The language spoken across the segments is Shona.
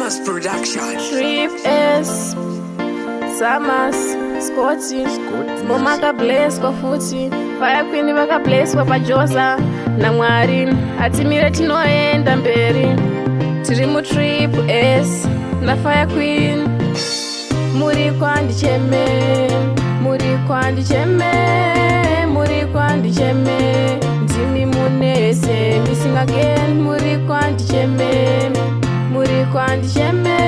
Summers Production. Trip S Summers Scotty Bomaka Blaze kwa futi Fire Queen vaka Blaze kwa pajosa na mwari Hatimire tinoenda mberi Tiri mu Trip S na Fire Queen Muri kwandi cheme Muri kwandi cheme Muri kwandi cheme Ndimi munese Missing again Muri kwandi cheme Muri kwandi cheme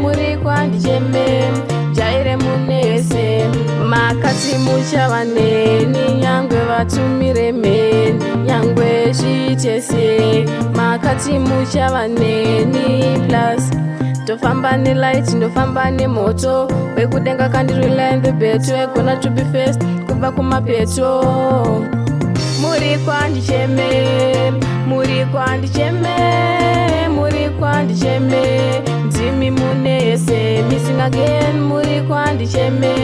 Muri kwandi cheme Jaire munese Makati mucha vaneni Nyangwe vatumire meni Nyangwe shitese Makati mucha vaneni Plus Tofamba ni light, ndofamba ni moto Wekudenga kandirila in the beto We're to be first, kuba kuma peto Muri kwandi cheme Muri kwandi cheme Muri kwandi cheme Ndimi munese Missing again Muri kwandi cheme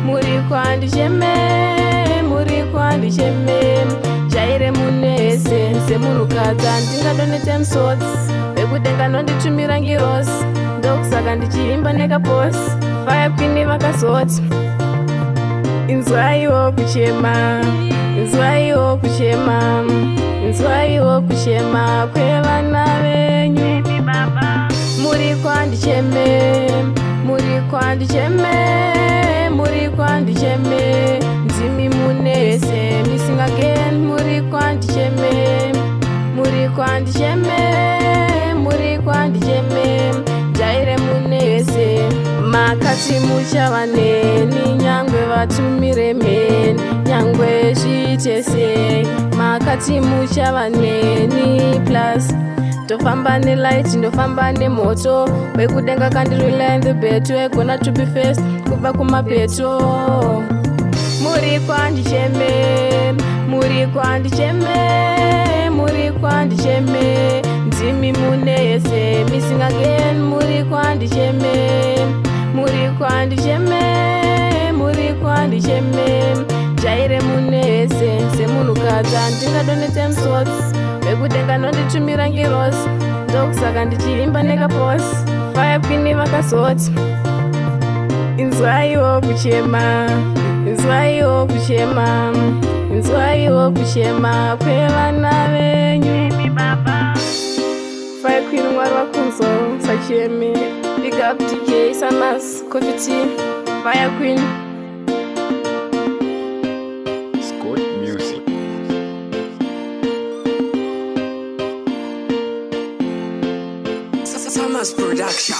Muri kwandi cheme Muri kwandi cheme Jaire munese Semunukata Ndinga donete msots Wekudenga nonditumira ngiros Ndokusaka ndichiimba neka boss Fire Queen vakasoti Inzwaiwo kuchema Inzwaiwo kuchema Inzwaiwo kuchema Kwevana venyu Muri kwandi cheme Muri kwandi cheme Muri kwandi cheme Ndimi munese Missing again Muri kwandi cheme Muri kwandi cheme Muri kwandi cheme Jaire munese Makati mucha vaneni Nyangwe vatumire meni Nyangwe shitese Makati mucha vaneni Plus Tofamba ni light ndofamba ni moto Wekudenga kandirila in the beto We're to be first kuba kuma peto Muri kwandi cheme Muri kwandi cheme Muri kwandi cheme Ndimi munese Missing again Muri kwandi cheme Muri kwandi cheme Muri kwandi cheme Jaire munese Semunukata Ndinga donete msots Wekudenga nonditumira ngiros Ndokusaka ndichiimba neka boss Fire Queen vakasoti Inzwaiwo kuchema Inzwaiwo kuchema Inzwaiwo kuchema Kwevana venyu Fire Queen mwari wakunzo Sachemi Big up DK Summers Coffee Tea Fire Queen Scott Music. Summers Production.